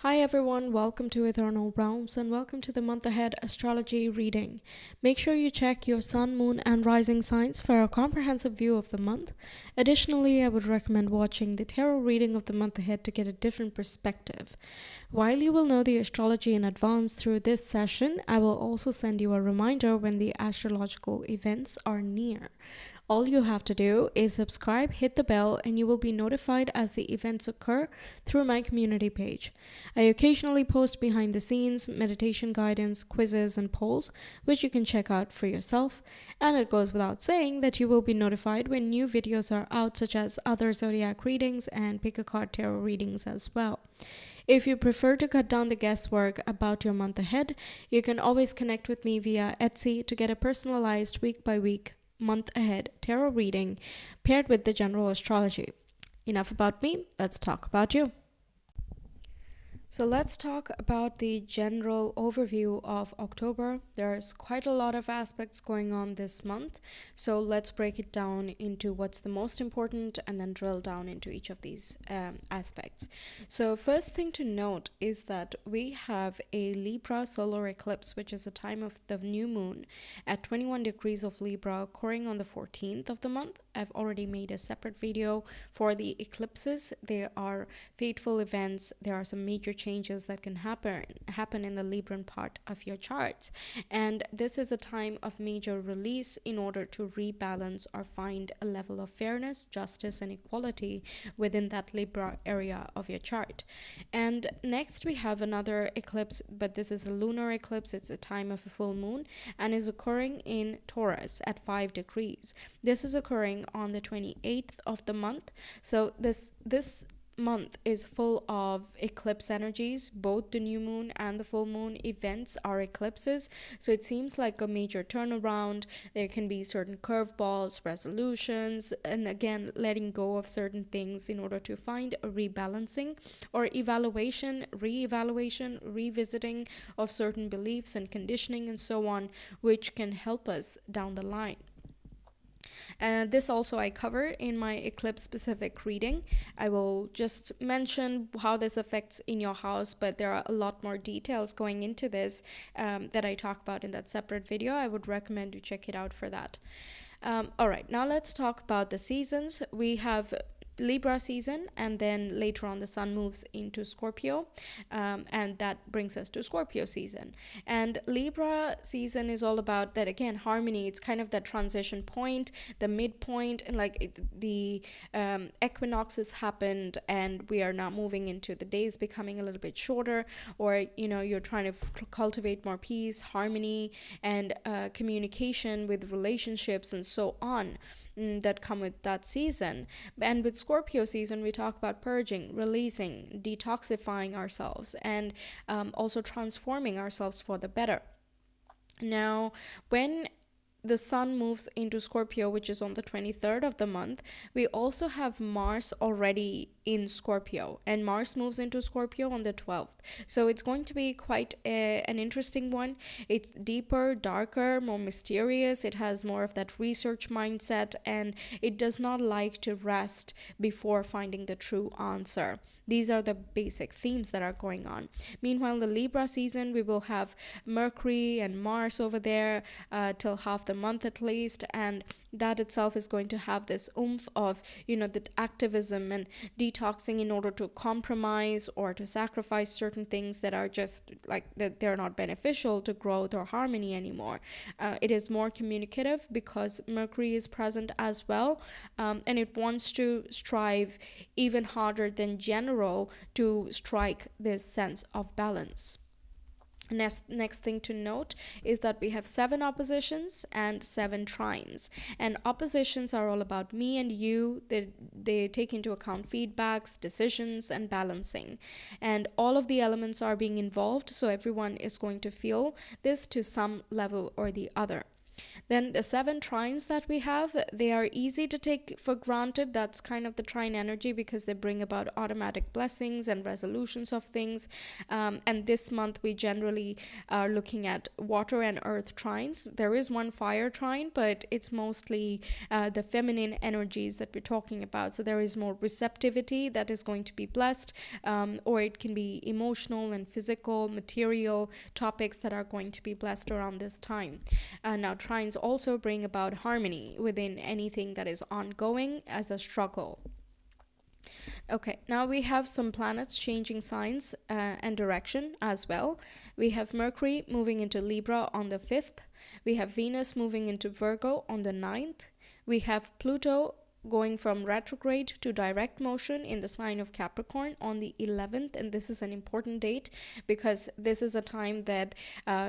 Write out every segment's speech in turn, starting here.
Hi everyone, welcome to Ethernal Realms and welcome to the month ahead astrology reading. Make sure you check your sun, moon, and rising signs for a comprehensive view of the month. Additionally, I would recommend watching the tarot reading of the month ahead to get a different perspective. While you will know the astrology in advance through this session, I will also send you a reminder when the astrological events are near. All you have to do is subscribe, hit the bell, and you will be notified as the events occur through my community page. I occasionally post behind the scenes, meditation guidance, quizzes, and polls, which you can check out for yourself. And it goes without saying that you will be notified when new videos are out, such as other zodiac readings and pick a card tarot readings as well. If you prefer to cut down the guesswork about your month ahead, you can always connect with me via Etsy to get a personalized week-by-week month ahead tarot reading paired with the general astrology. Enough about me, let's talk about you. So let's talk about the general overview of October. There's quite a lot of aspects going on this month, so let's break it down into what's the most important and then drill down into each of these aspects. So first thing to note is that we have a Libra solar eclipse, which is a time of the new moon at 21 degrees of Libra occurring on the 14th of the month. I've already made a separate video for the eclipses. There are fateful events. There are some major changes that can happen in the Libran part of your charts, and this is a time of major release in order to rebalance or find a level of fairness, justice, and equality within that Libra area of your chart. And next we have another eclipse, but this is a lunar eclipse. It's a time of a full moon and is occurring in Taurus at 5 degrees. This is occurring on the 28th of the month. So this month is full of eclipse energies. Both the new moon and the full moon events are eclipses, so it seems like a major turnaround. There can be certain curveballs, resolutions, and again letting go of certain things in order to find a rebalancing or evaluation, re-evaluation, revisiting of certain beliefs and conditioning and so on, which can help us down the line. This also I cover in my eclipse specific reading. I will just mention how this affects in your house, but there are a lot more details going into this that I talk about in that separate video. I would recommend you check it out for that. All right, now let's talk about the seasons. We have Libra season, and then later on the sun moves into Scorpio, and that brings us to Scorpio season. And Libra season is all about that, again, harmony. It's kind of that transition point, the midpoint, and like the equinoxes happened and we are now moving into the days becoming a little bit shorter, or you're trying to cultivate more peace, harmony, and communication with relationships and so on that come with that season. And with Scorpio season, we talk about purging, releasing, detoxifying ourselves, and also transforming ourselves for the better. Now, when the sun moves into Scorpio, which is on the 23rd of the month, we also have Mars already in Scorpio, and Mars moves into Scorpio on the 12th. So it's going to be quite an interesting one. It's deeper, darker, more mysterious. It has more of that research mindset, and it does not like to rest before finding the true answer. These are the basic themes that are going on. Meanwhile, the Libra season, we will have Mercury and Mars over there till half the month at least, and that itself is going to have this oomph of the activism and detoxing in order to compromise or to sacrifice certain things that are just like that they're not beneficial to growth or harmony anymore. It is more communicative because Mercury is present as well, and it wants to strive even harder than general to strike this sense of balance. Next thing to note is that we have 7 oppositions and 7 trines. And oppositions are all about me and you. They take into account feedbacks, decisions, and balancing. And all of the elements are being involved, so everyone is going to feel this to some level or the other. Then the 7 trines that we have, they are easy to take for granted. That's kind of the trine energy because they bring about automatic blessings and resolutions of things. And this month we generally are looking at water and earth trines. There is one fire trine, but it's mostly the feminine energies that we're talking about. So there is more receptivity that is going to be blessed, or it can be emotional and physical, material topics that are going to be blessed around this time. Now, trines also bring about harmony within anything that is ongoing as a struggle. Okay, now we have some planets changing signs and direction as well. We have Mercury moving into Libra on the 5th. We have Venus moving into Virgo on the 9th. We have Pluto going from retrograde to direct motion in the sign of Capricorn on the 11th. And this is an important date because this is a time that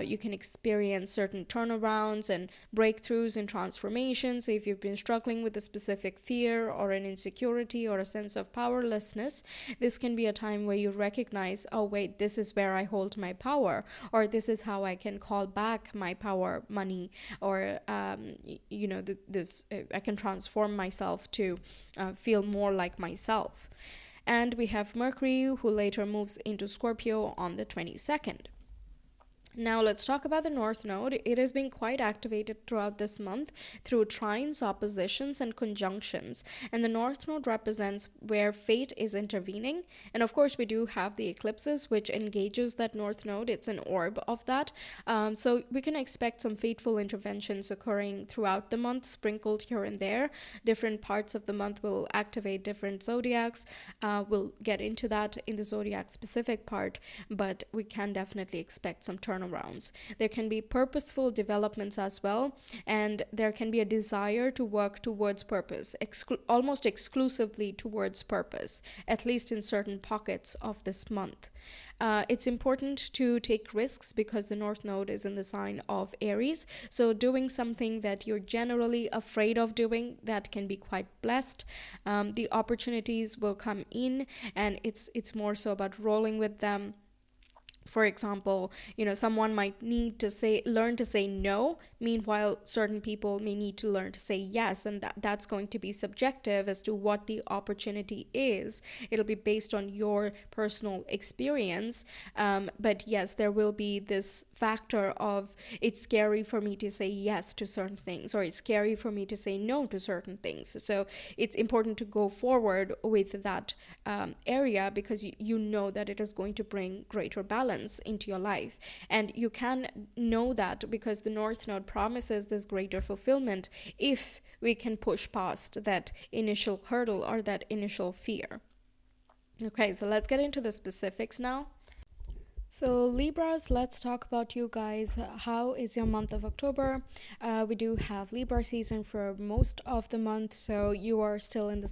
you can experience certain turnarounds and breakthroughs and transformations. So if you've been struggling with a specific fear or an insecurity or a sense of powerlessness, this can be a time where you recognize, oh wait, this is where I hold my power, or this is how I can call back my power, money, or I can transform myself to feel more like myself. And we have Mercury, who later moves into Scorpio on the 22nd. Now let's talk about the North Node. It has been quite activated throughout this month through trines, oppositions, and conjunctions. And the North Node represents where fate is intervening. And of course, we do have the eclipses, which engages that North Node. It's an orb of that. So we can expect some fateful interventions occurring throughout the month, sprinkled here and there. Different parts of the month will activate different zodiacs. We'll get into that in the zodiac specific part, but we can definitely expect some turnarounds. There can be purposeful developments as well, and there can be a desire to work towards purpose, almost exclusively towards purpose, at least in certain pockets of this month. It's important to take risks because the North Node is in the sign of Aries. So doing something that you're generally afraid of doing, that can be quite blessed. The opportunities will come in, and it's more so about rolling with them. For example, someone might need to learn to say no. Meanwhile, certain people may need to learn to say yes, and that's going to be subjective as to what the opportunity is. It'll be based on your personal experience. But yes, there will be this factor of it's scary for me to say yes to certain things, or it's scary for me to say no to certain things. So it's important to go forward with that area because you know that it is going to bring greater balance into your life. And you can know that because the North Node promises this greater fulfillment if we can push past that initial hurdle or that initial fear. Okay, so let's get into the specifics now. So Libras, let's talk about you guys. How is your month of October? We do have Libra season for most of the month, so you are still in the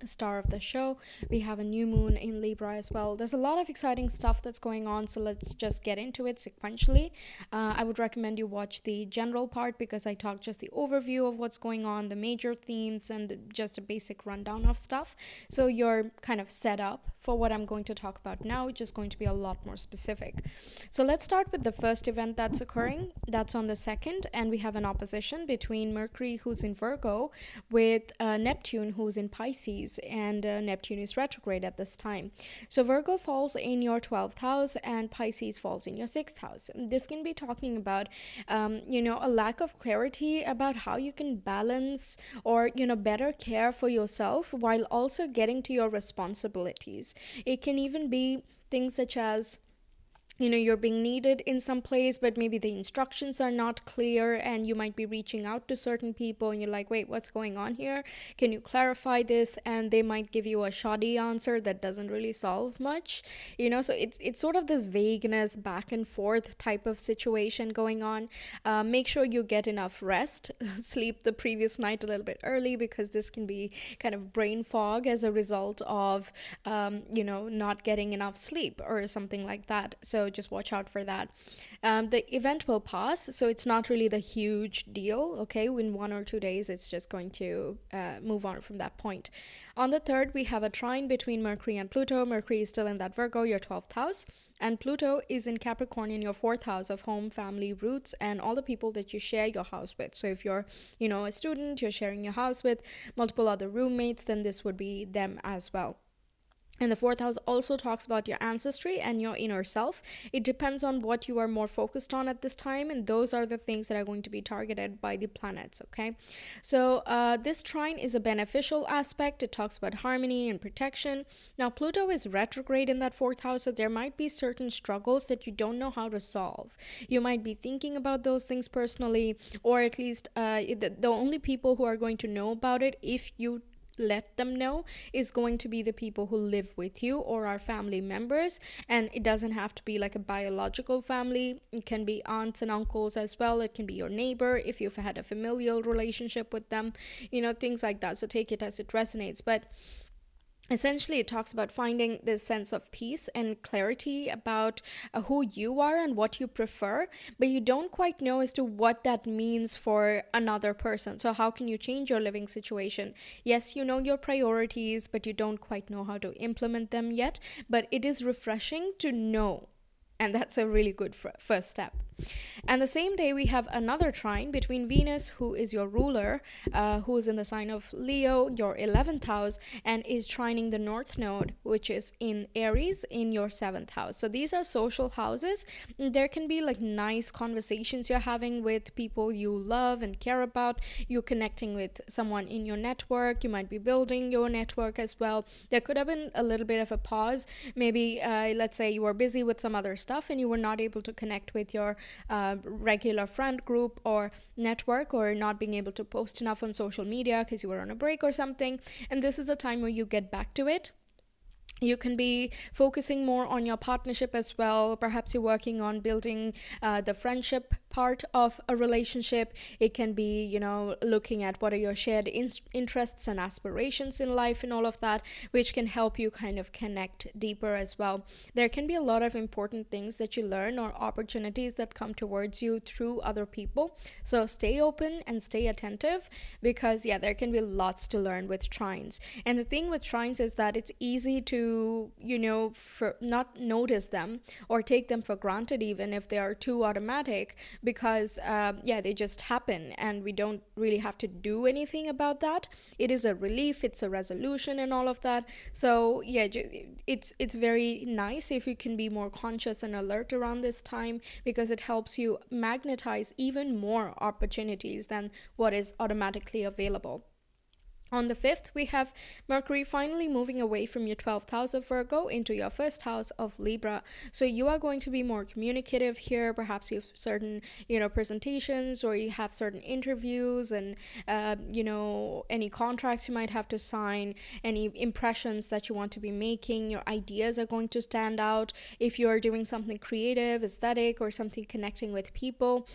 star of the show. We have a new moon in Libra as well. There's a lot of exciting stuff that's going on, so let's just get into it sequentially. I would recommend you watch the general part because I talk just the overview of what's going on, the major themes, and just a basic rundown of stuff. So you're kind of set up for what I'm going to talk about now, which is going to be a lot more specific. So let's start with the first event that's occurring. That's on the 2nd, and we have an opposition between Mercury, who's in Virgo, with Neptune, who's in Pisces, and Neptune is retrograde at this time. So Virgo falls in your 12th house and Pisces falls in your 6th house. This can be talking about a lack of clarity about how you can balance or better care for yourself while also getting to your responsibilities. It can even be things such as you're being needed in some place, but maybe the instructions are not clear, and you might be reaching out to certain people and you're like, wait, what's going on here? Can you clarify this? And they might give you a shoddy answer that doesn't really solve much, so it's sort of this vagueness, back and forth type of situation going on. Make sure you get enough rest, sleep the previous night a little bit early, because this can be kind of brain fog as a result of not getting enough sleep or something like that. So so just watch out for that. The event will pass, so it's not really the huge deal, okay? In 1 or 2 days, it's just going to move on from that point. On the 3rd, we have a trine between Mercury and Pluto. Mercury is still in that Virgo, your 12th house, and Pluto is in Capricorn in your 4th house of home, family, roots, and all the people that you share your house with. So if you're, a student, you're sharing your house with multiple other roommates, then this would be them as well. And the 4th house also talks about your ancestry and your inner self. It depends on what you are more focused on at this time, and those are the things that are going to be targeted by the planets, okay? So this trine is a beneficial aspect. It talks about harmony and protection. Now, Pluto is retrograde in that 4th house, so there might be certain struggles that you don't know how to solve. You might be thinking about those things personally, or at least the only people who are going to know about it, if you let them know, is going to be the people who live with you or are family members. And it doesn't have to be like a biological family. It can be aunts and uncles as well. It can be your neighbor if you've had a familial relationship with them, things like that. So take it as it resonates. But essentially, it talks about finding this sense of peace and clarity about who you are and what you prefer, but you don't quite know as to what that means for another person. So how can you change your living situation? Yes, you know your priorities, but you don't quite know how to implement them yet. But it is refreshing to know. And that's a really good first step. And the same day, we have another trine between Venus, who is your ruler, who is in the sign of Leo, your 11th house, and is trining the North Node, which is in Aries, in your 7th house. So these are social houses. There can be like nice conversations you're having with people you love and care about. You're connecting with someone in your network. You might be building your network as well. There could have been a little bit of a pause. Maybe, let's say you were busy with some other stuff and you were not able to connect with your regular friend group or network, or not being able to post enough on social media because you were on a break or something. And this is a time where you get back to it. You can be focusing more on your partnership as well. Perhaps you're working on building the friendship part of a relationship. It can be, looking at what are your shared interests and aspirations in life and all of that, which can help you kind of connect deeper as well. There can be a lot of important things that you learn or opportunities that come towards you through other people. So stay open and stay attentive, because there can be lots to learn with trines. And the thing with trines is that it's easy to for not notice them or take them for granted, even if they are too automatic, because they just happen and we don't really have to do anything about that. It is a relief, it's a resolution and all of that. So it's very nice if you can be more conscious and alert around this time, because it helps you magnetize even more opportunities than what is automatically available. On the 5th, we have Mercury finally moving away from your 12th house of Virgo into your 1st house of Libra. So you are going to be more communicative here. Perhaps you have certain, presentations, or you have certain interviews and, any contracts you might have to sign, any impressions that you want to be making. Your ideas are going to stand out. If you're doing something creative, aesthetic, or something connecting with people,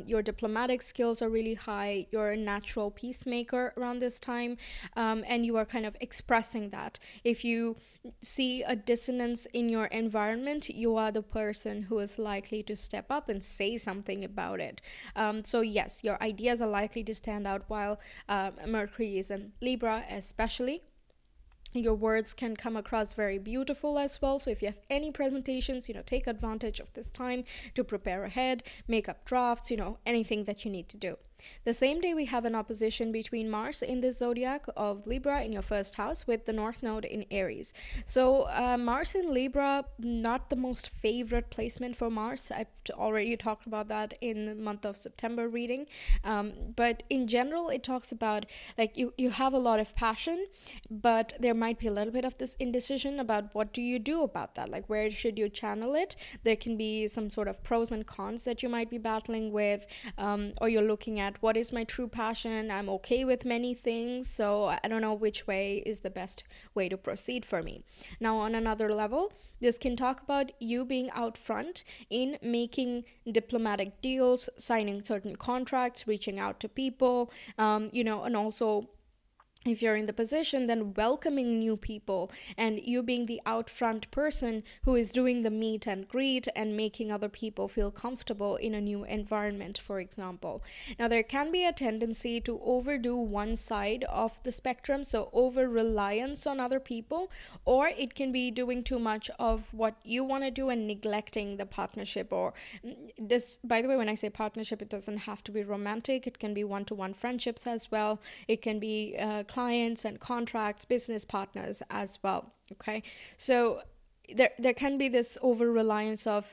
your diplomatic skills are really high. You're a natural peacemaker around this time. And you are kind of expressing that. If you see a dissonance in your environment, you are the person who is likely to step up and say something about it. So yes, your ideas are likely to stand out while Mercury is in Libra especially. Your words can come across very beautiful as well. So if you have any presentations, take advantage of this time to prepare ahead, make up drafts, anything that you need to do. The same day, we have an opposition between Mars in the zodiac of Libra in your 1st house with the North Node in Aries. So Mars in Libra, not the most favorite placement for Mars. I've already talked about that in the month of September reading. But in general, it talks about like you have a lot of passion, but there might be a little bit of this indecision about what do you do about that? Like, where should you channel it? There can be some sort of pros and cons that you might be battling with, or you're looking at what is my true passion. I'm okay with many things, so I don't know which way is the best way to proceed for me. Now, on another level, this can talk about you being out front in making diplomatic deals, signing certain contracts, reaching out to people, and also if you're in the position, then welcoming new people and you being the out front person who is doing the meet and greet and making other people feel comfortable in a new environment, for example. Now, there can be a tendency to overdo one side of the spectrum, so over reliance on other people, or it can be doing too much of what you want to do and neglecting the partnership. Or this, by the way, when I say partnership, it doesn't have to be romantic, it can be one-to-one friendships as well, it can be clients and contracts, business partners as well. Okay, so there can be this over reliance of,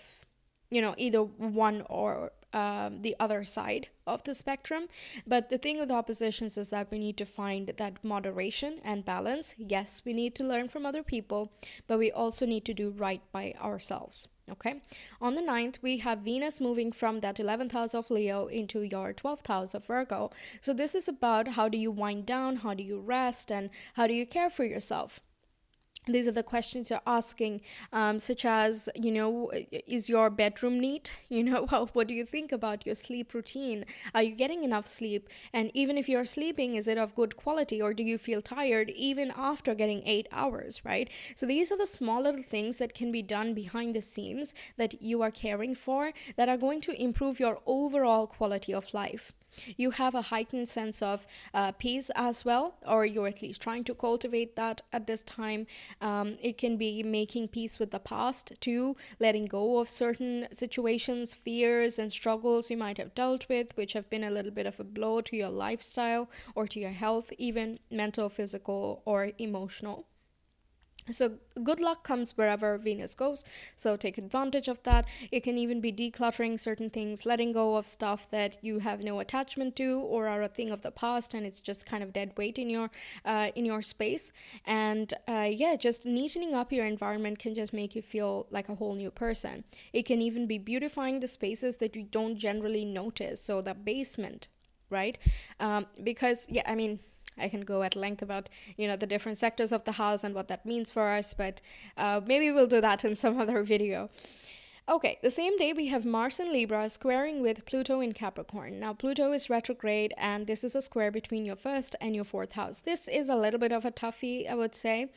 either one or the other side of the spectrum. But the thing with oppositions is that we need to find that moderation and balance. Yes, we need to learn from other people, but we also need to do right by ourselves. Okay, on the 9th, we have Venus moving from that 11th house of Leo into your 12th house of Virgo. So this is about how do you wind down, how do you rest, and how do you care for yourself. These are the questions you're asking, such as, is your bedroom neat? What do you think about your sleep routine? Are you getting enough sleep? And even if you're sleeping, is it of good quality, or do you feel tired even after getting 8 hours, right? So these are the small little things that can be done behind the scenes that you are caring for that are going to improve your overall quality of life. You have a heightened sense of peace as well, or you're at least trying to cultivate that at this time. It can be making peace with the past too, letting go of certain situations, fears, and struggles you might have dealt with, which have been a little bit of a blow to your lifestyle or to your health, even mental, physical, or emotional. So good luck comes wherever Venus goes, so take advantage of that. It can even be decluttering certain things, letting go of stuff that you have no attachment to or are a thing of the past, and it's just kind of dead weight in your space. And just neatening up your environment can just make you feel like a whole new person. It can even be beautifying the spaces that you don't generally notice, so the basement, right? Because I can go at length about, the different sectors of the house and what that means for us, but maybe we'll do that in some other video. Okay, the same day we have Mars in Libra squaring with Pluto in Capricorn. Now, Pluto is retrograde, and this is a square between your first and your fourth house. This is a little bit of a toughie, I would say,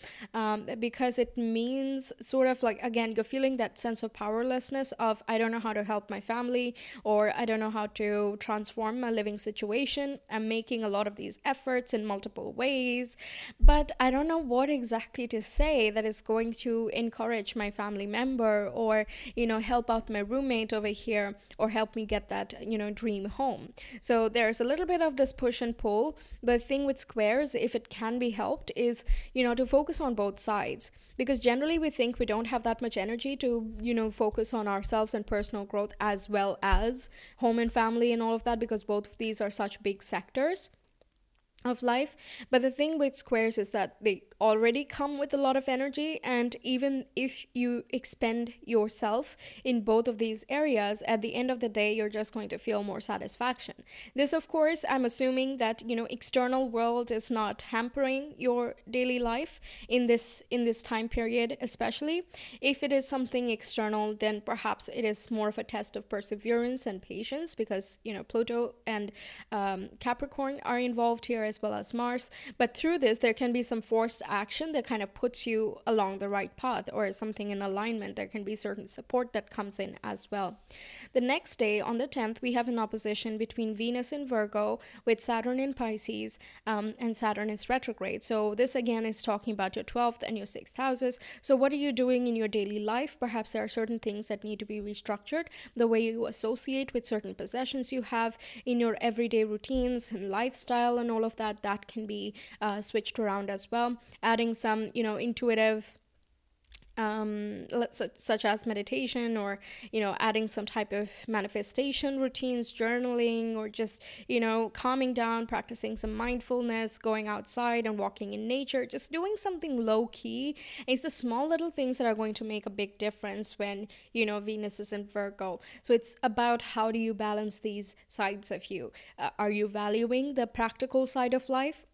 because it means sort of like, again, you're feeling that sense of powerlessness of, I don't know how to help my family, or I don't know how to transform my living situation. I'm making a lot of these efforts in multiple ways, but I don't know what exactly to say that is going to encourage my family member, or, help out my roommate over here, or help me get that, dream home. So there's a little bit of this push and pull. The thing with squares, if it can be helped, is, to focus on both sides, because generally we think we don't have that much energy to, focus on ourselves and personal growth as well as home and family and all of that, because both of these are such big sectors of life. But the thing with squares is that they already come with a lot of energy, and even if you expend yourself in both of these areas, at the end of the day you're just going to feel more satisfaction. This, of course, I'm assuming that external world is not hampering your daily life in this time period. Especially if it is something external, then perhaps it is more of a test of perseverance and patience, because Pluto and Capricorn are involved here, as well as Mars. But through this, there can be some forced action that kind of puts you along the right path, or something in alignment. There can be certain support that comes in as well. The next day, on the 10th, we have an opposition between Venus in Virgo with Saturn in Pisces, and Saturn is retrograde. So this again is talking about your 12th and your 6th houses. So what are you doing in your daily life? Perhaps there are certain things that need to be restructured, the way you associate with certain possessions you have in your everyday routines and lifestyle and all of that can be switched around as well. Adding some, intuitive such as meditation, or adding some type of manifestation routines, journaling, or just calming down, practicing some mindfulness, going outside and walking in nature, just doing something low key. It's the small little things that are going to make a big difference when Venus is in Virgo. So it's about how do you balance these sides of you. Are you valuing the practical side of life?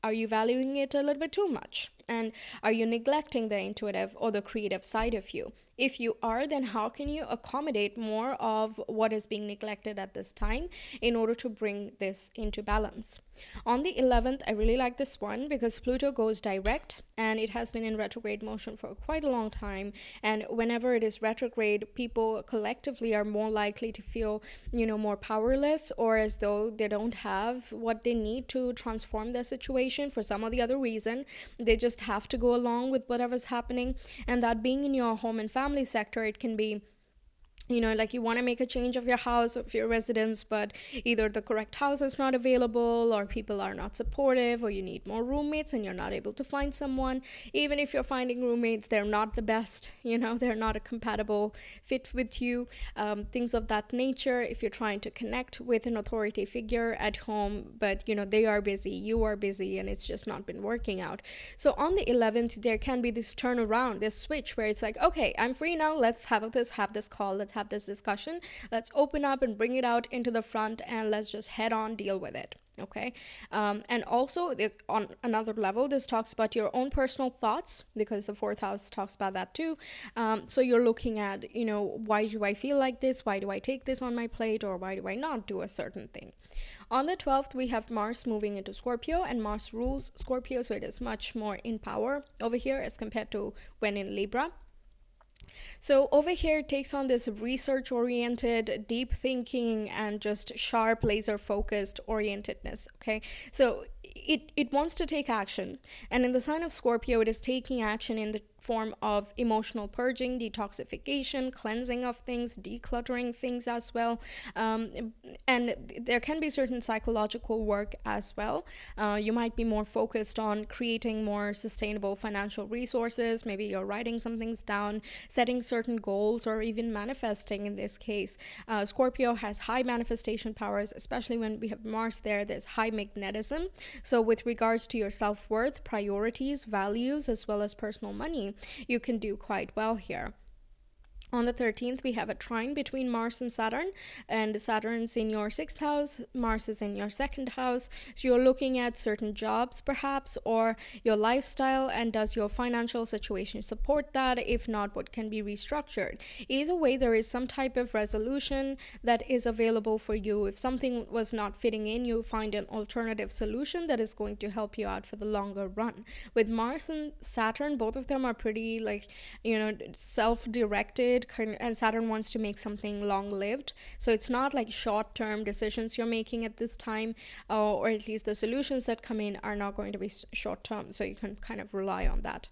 Are you valuing it a little bit too much? And are you neglecting the intuitive or the creative side of you? If you are, then how can you accommodate more of what is being neglected at this time in order to bring this into balance? On the 11th, I really like this one because Pluto goes direct and it has been in retrograde motion for quite a long time. And whenever it is retrograde, people collectively are more likely to feel, more powerless, or as though they don't have what they need to transform their situation for some or the other reason. They just have to go along with whatever's happening. And that being in your home and family sector, it can be like you want to make a change of your house, of your residence, but either the correct house is not available, or people are not supportive, or you need more roommates and you're not able to find someone. Even if you're finding roommates, they're not the best, they're not a compatible fit with you. Things of that nature. If you're trying to connect with an authority figure at home, but they are busy, you are busy, and it's just not been working out. So on the 11th, there can be this turnaround, this switch where it's like, okay, I'm free now, let's have this call, let's have this discussion, let's open up and bring it out into the front, and let's just head on deal with it. Okay. And also on another level, this talks about your own personal thoughts, because the fourth house talks about that too. So you're looking at, why do I feel like this? Why do I take this on my plate? Or why do I not do a certain thing? On the 12th, we have Mars moving into Scorpio, and Mars rules Scorpio, so it is much more in power over here as compared to when in Libra. So over here, it takes on this research-oriented, deep thinking, and just sharp, laser-focused orientedness, okay? So it wants to take action. And in the sign of Scorpio, it is taking action in the form of emotional purging, detoxification, cleansing of things, decluttering things as well. And there can be certain psychological work as well. You might be more focused on creating more sustainable financial resources. Maybe you're writing some things down, setting certain goals, or even manifesting in this case. Scorpio has high manifestation powers, especially when we have Mars there. There's high magnetism. So with regards to your self-worth, priorities, values, as well as personal money, you can do quite well here. On the 13th, we have a trine between Mars and Saturn's in your 6th house, Mars is in your 2nd house. So you're looking at certain jobs perhaps, or your lifestyle, and does your financial situation support that? If not, what can be restructured? Either way, there is some type of resolution that is available for you. If something was not fitting in, you find an alternative solution that is going to help you out for the longer run. With Mars and Saturn, both of them are pretty self-directed, and Saturn wants to make something long-lived. So it's not like short-term decisions you're making at this time, or at least the solutions that come in are not going to be short-term. So you can kind of rely on that.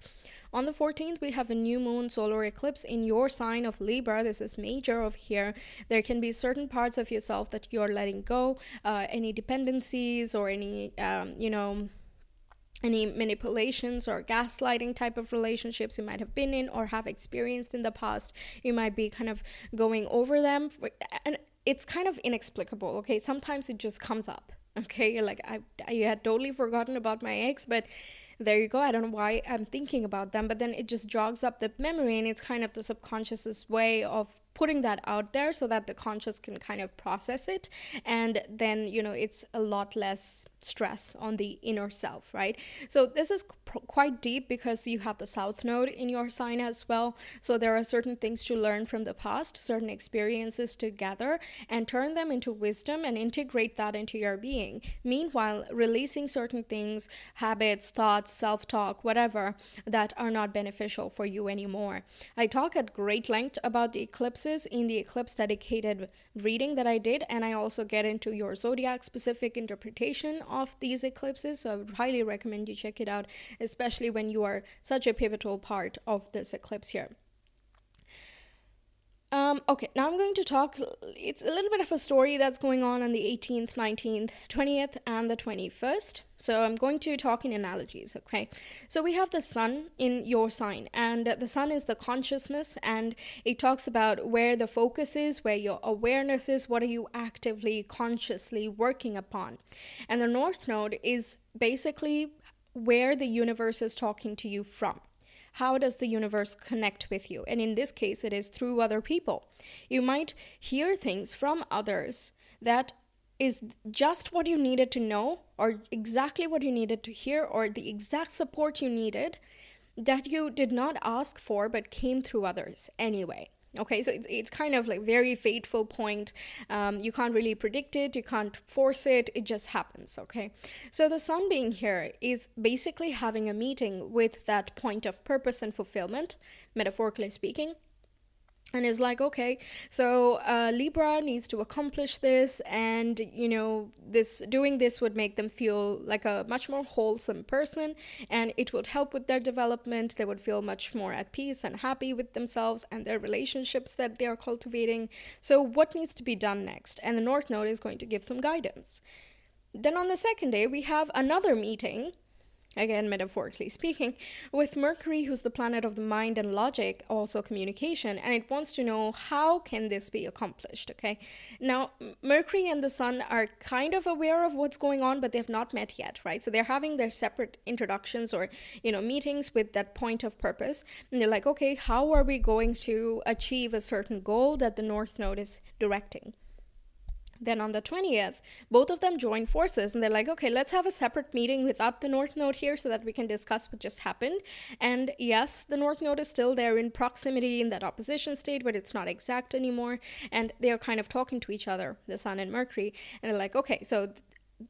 On the 14th, we have a new moon solar eclipse in your sign of Libra. This is major over here. There can be certain parts of yourself that you're letting go, any dependencies or any manipulations or gaslighting type of relationships you might have been in or have experienced in the past. You might be kind of going over them, and it's kind of inexplicable, okay? Sometimes it just comes up, okay? You're like, I had totally forgotten about my ex, but there you go. I don't know why I'm thinking about them, but then it just jogs up the memory, and it's kind of the subconscious's way of putting that out there so that the conscious can kind of process it, and then it's a lot less stress on the inner self, right? So this is quite deep because you have the South Node in your sign as well. So there are certain things to learn from the past, certain experiences to gather and turn them into wisdom and integrate that into your being. Meanwhile, releasing certain things, habits, thoughts, self-talk, whatever, that are not beneficial for you anymore. I talk at great length about the eclipses in the eclipse dedicated reading that I did, and I also get into your zodiac specific interpretation of these eclipses. So I would highly recommend you check it out, especially when you are such a pivotal part of this eclipse here. Okay, now I'm going to talk, it's a little bit of a story that's going on the 18th, 19th, 20th, and the 21st. So I'm going to talk in analogies, okay? So we have the sun in your sign, and the sun is the consciousness, and it talks about where the focus is, where your awareness is, what are you actively, consciously working upon. And the North Node is basically where the universe is talking to you from. How does the universe connect with you? And in this case, it is through other people. You might hear things from others that is just what you needed to know, or exactly what you needed to hear, or the exact support you needed that you did not ask for but came through others anyway. Okay, so it's kind of like very fateful point. You can't really predict it, you can't force it, it just happens. Okay, so the sun being here is basically having a meeting with that point of purpose and fulfillment, metaphorically speaking, and is like, okay, so Libra needs to accomplish this, and this doing this would make them feel like a much more wholesome person, and it would help with their development. They would feel much more at peace and happy with themselves and their relationships that they are cultivating. So what needs to be done next? And the North Node is going to give them guidance. Then on the second day, we have another meeting, again metaphorically speaking, with Mercury, who's the planet of the mind and logic, also communication, and it wants to know how can this be accomplished. Okay, now Mercury and the Sun are kind of aware of what's going on, but they've not met yet, right? So they're having their separate introductions, or meetings with that point of purpose, and they're like, okay, how are we going to achieve a certain goal that the North Node is directing? Then on the 20th, both of them join forces, and they're like, okay, let's have a separate meeting without the North Node here so that we can discuss what just happened. And yes, the North Node is still there in proximity in that opposition state, but it's not exact anymore. And they are kind of talking to each other, the Sun and Mercury. And they're like, okay, so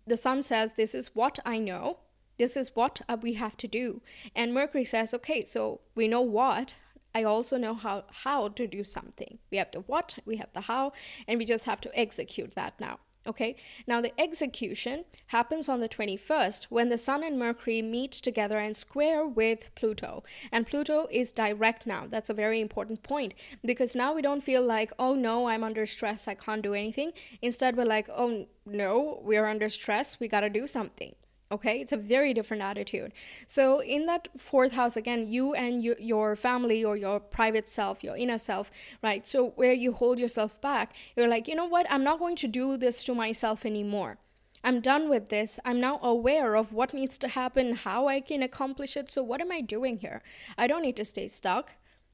the Sun says, this is what I know. This is what we have to do. And Mercury says, okay, so we know what. I also know how to do something. We have the what, we have the how, and we just have to execute that now. Okay, now the execution happens on the 21st when the Sun and Mercury meet together and square with Pluto. And Pluto is direct now. That's a very important point, because now we don't feel like, oh no, I'm under stress, I can't do anything. Instead, we're like, oh no, we're under stress, we got to do something. Okay, it's a very different attitude. So in that fourth house, again, you and your family, or your private self, your inner self, right? So where you hold yourself back, you're like, you know what? I'm not going to do this to myself anymore. I'm done with this. I'm now aware of what needs to happen, how I can accomplish it. So what am I doing here? I don't need to stay stuck.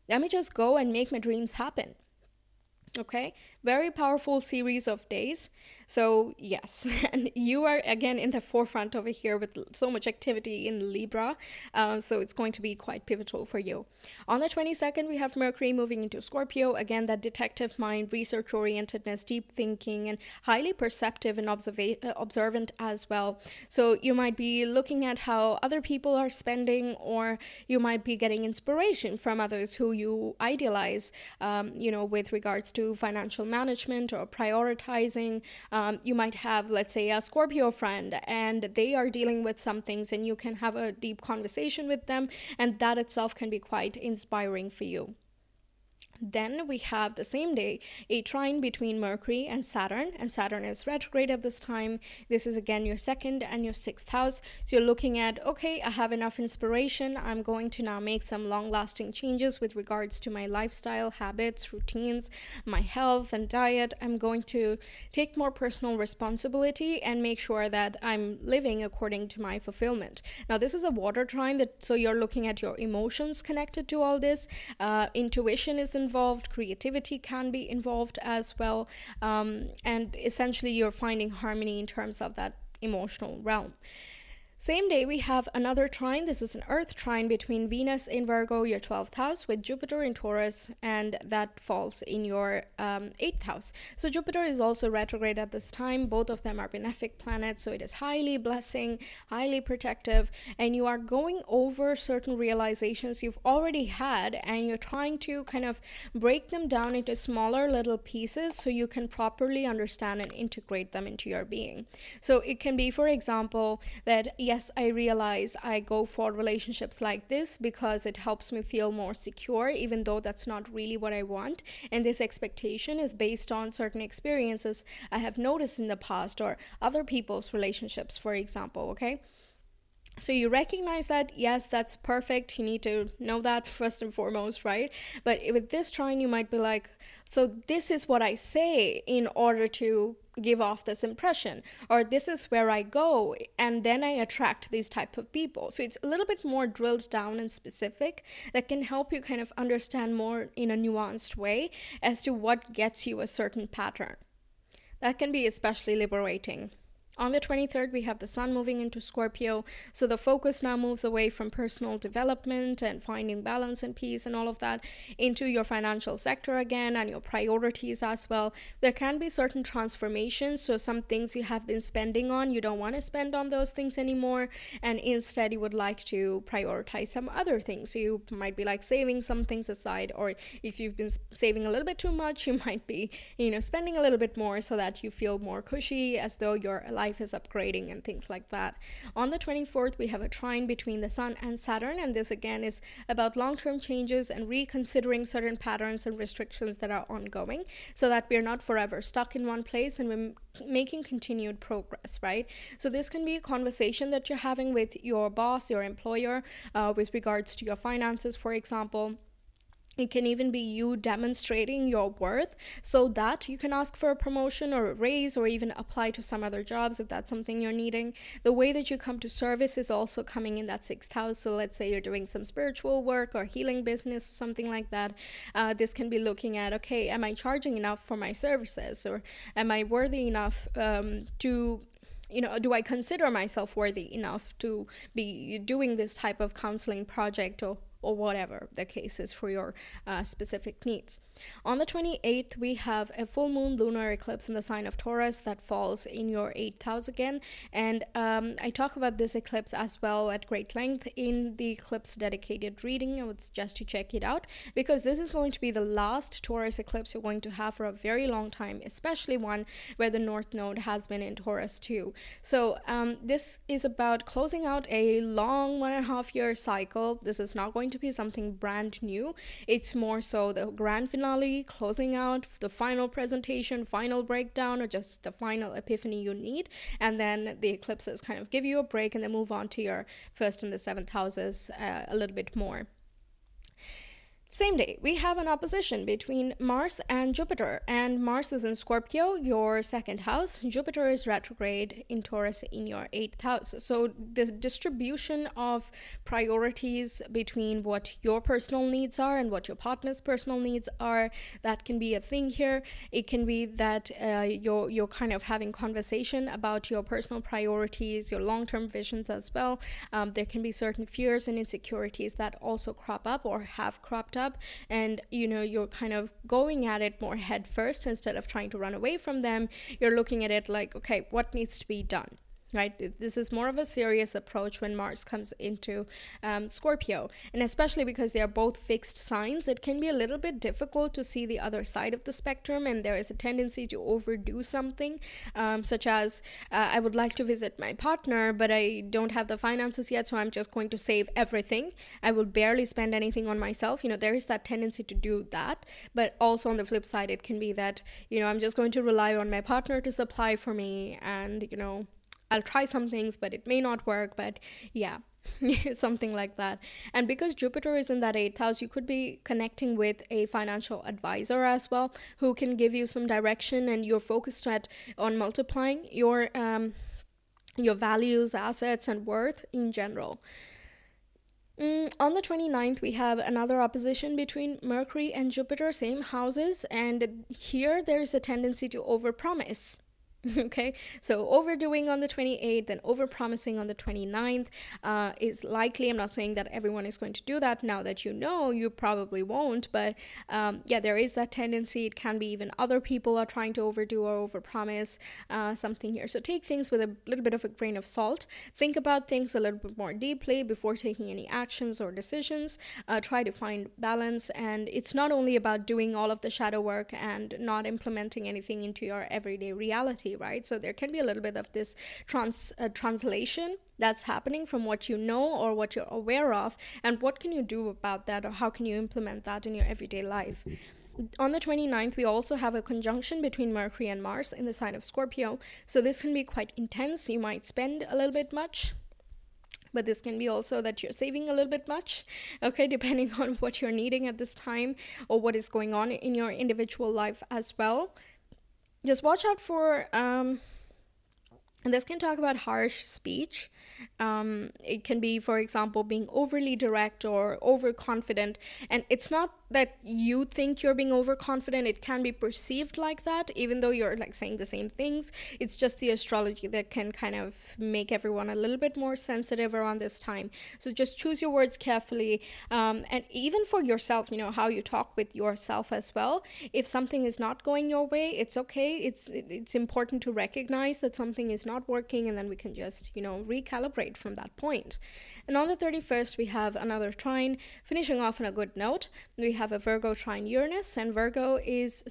Let me just go and make my dreams happen. Okay, very powerful series of days. So yes, and you are again in the forefront over here with so much activity in Libra. So it's going to be quite pivotal for you. On the 22nd, we have Mercury moving into Scorpio. Again, that detective mind, research orientedness, deep thinking, and highly perceptive and observant as well. So you might be looking at how other people are spending, or you might be getting inspiration from others who you idealize, with regards to financial management or prioritizing. You might have, let's say, a Scorpio friend, and they are dealing with some things, and you can have a deep conversation with them, and that itself can be quite inspiring for you. Then we have the same day a trine between Mercury and Saturn is retrograde at this time. This is again your second and your sixth house. So you're looking at, okay, I have enough inspiration. I'm going to now make some long-lasting changes with regards to my lifestyle, habits, routines, my health and diet. I'm going to take more personal responsibility and make sure that I'm living according to my fulfillment. Now, this is a water trine, so you're looking at your emotions connected to all this. Intuition is involved, creativity can be involved as well, and essentially you're finding harmony in terms of that emotional realm. Same day, we have another trine. This is an earth trine between Venus in Virgo, your 12th house, with Jupiter in Taurus, and that falls in your 8th house. So Jupiter is also retrograde at this time. Both of them are benefic planets, so it is highly blessing, highly protective, and you are going over certain realizations you've already had, and you're trying to kind of break them down into smaller little pieces so you can properly understand and integrate them into your being. So it can be, for example, that yes, I realize I go for relationships like this because it helps me feel more secure, even though that's not really what I want. And this expectation is based on certain experiences I have noticed in the past, or other people's relationships, for example, okay? So you recognize that, yes, that's perfect. You need to know that first and foremost, right? But with this trine, you might be like, so this is what I say in order to give off this impression, or this is where I go, and then I attract these type of people. So it's a little bit more drilled down and specific, that can help you kind of understand more in a nuanced way as to what gets you a certain pattern. That can be especially liberating. On the 23rd, we have the sun moving into Scorpio. So the focus now moves away from personal development and finding balance and peace and all of that into your financial sector again and your priorities as well. There can be certain transformations. So some things you have been spending on, you don't want to spend on those things anymore. And instead, you would like to prioritize some other things. So you might be like saving some things aside, or if you've been saving a little bit too much, you might be, spending a little bit more so that you feel more cushy, as though your life is upgrading and things like that. On the 24th, we have a trine between the sun and Saturn, and this again is about long-term changes and reconsidering certain patterns and restrictions that are ongoing, so that we're not forever stuck in one place and we're making continued progress, right? So this can be a conversation that you're having with your boss, your employer, with regards to your finances, for example. It can even be you demonstrating your worth so that you can ask for a promotion or a raise, or even apply to some other jobs if that's something you're needing. The way that you come to service is also coming in that 6th house. So let's say you're doing some spiritual work or healing business or something like that. This can be looking at, okay, am I charging enough for my services, or am I worthy enough to do I consider myself worthy enough to be doing this type of counseling project, or whatever the case is for your specific needs. On the 28th, we have a full moon lunar eclipse in the sign of Taurus that falls in your 8th house again. And I talk about this eclipse as well at great length in the eclipse dedicated reading. I would suggest you check it out, because this is going to be the last Taurus eclipse you're going to have for a very long time, especially one where the North Node has been in Taurus too. So this is about closing out a long 1.5 year cycle. This is not going to be something brand new. It's more so the grand finale, closing out the final presentation, final breakdown, or just the final epiphany you need. And then the eclipses kind of give you a break and then move on to your 1st and the 7th houses a little bit more. Same day, we have an opposition between Mars and Jupiter, and Mars is in Scorpio, your 2nd house. Jupiter is retrograde in Taurus in your 8th house. So the distribution of priorities between what your personal needs are and what your partner's personal needs are, that can be a thing here. It can be that you're kind of having conversation about your personal priorities, your long-term visions as well. There can be certain fears and insecurities that also crop up or have cropped up, and you're kind of going at it more head first instead of trying to run away from them. You're looking at it like, okay, what needs to be done, right? This is more of a serious approach when Mars comes into Scorpio. And especially because they are both fixed signs, it can be a little bit difficult to see the other side of the spectrum, and there is a tendency to overdo something, such as I would like to visit my partner, but I don't have the finances yet, so I'm just going to save everything. I will barely spend anything on myself. There is that tendency to do that. But also on the flip side, it can be that, I'm just going to rely on my partner to supply for me, and, I'll try some things, but it may not work. But yeah, something like that. And because Jupiter is in that 8th house, you could be connecting with a financial advisor as well, who can give you some direction, and you're focused on multiplying your values, assets, and worth in general. On the 29th, we have another opposition between Mercury and Jupiter, same houses, and here there's a tendency to overpromise. Okay, so overdoing on the 28th and overpromising on the 29th is likely. I'm not saying that everyone is going to do that. Now that you probably won't, but there is that tendency. It can be even other people are trying to overdo or overpromise something here. So take things with a little bit of a grain of salt. Think about things a little bit more deeply before taking any actions or decisions. Try to find balance, and it's not only about doing all of the shadow work and not implementing anything into your everyday reality, right? So there can be a little bit of this translation that's happening from what you know or what you're aware of, and what can you do about that, or how can you implement that in your everyday life. On the 29th, we also have a conjunction between Mercury and Mars in the sign of Scorpio. So this can be quite intense. You might spend a little bit much, but this can be also that you're saving a little bit much, okay, depending on what you're needing at this time or what is going on in your individual life as well. Just watch out for, and this can talk about harsh speech. It can be, for example, being overly direct or overconfident. And it's not that you think you're being overconfident. It can be perceived like that, even though you're like saying the same things. It's just the astrology that can kind of make everyone a little bit more sensitive around this time. So just choose your words carefully, and even for yourself, how you talk with yourself as well. If something is not going your way, it's okay. It's important to recognize that something is not working, and then we can just recalibrate from that point. And on the 31st, we have another trine, finishing off on a good note. We have a Virgo trine Uranus, and Virgo is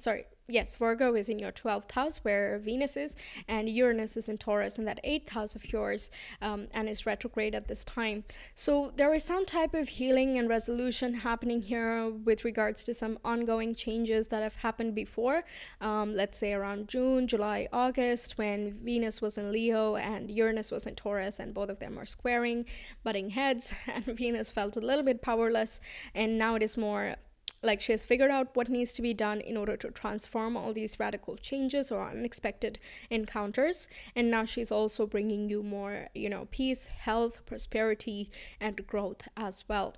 in your 12th house where Venus is, and Uranus is in Taurus in that 8th house of yours, and is retrograde at this time. So there is some type of healing and resolution happening here with regards to some ongoing changes that have happened before. Let's say around June, July, August, when Venus was in Leo and Uranus was in Taurus, and both of them are squaring, butting heads, and Venus felt a little bit powerless, and now it is more like she has figured out what needs to be done in order to transform all these radical changes or unexpected encounters. And now she's also bringing you more, peace, health, prosperity, and growth as well.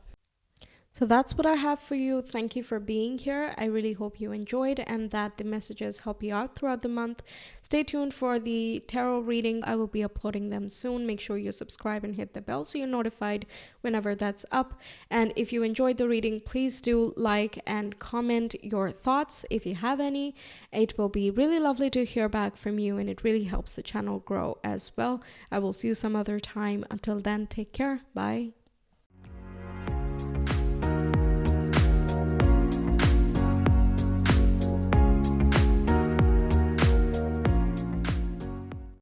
So that's what I have for you. Thank you for being here. I really hope you enjoyed and that the messages help you out throughout the month. Stay tuned for the tarot reading. I will be uploading them soon. Make sure you subscribe and hit the bell so you're notified whenever that's up. And if you enjoyed the reading, please do like and comment your thoughts if you have any. It will be really lovely to hear back from you, and it really helps the channel grow as well. I will see you some other time. Until then, take care. Bye.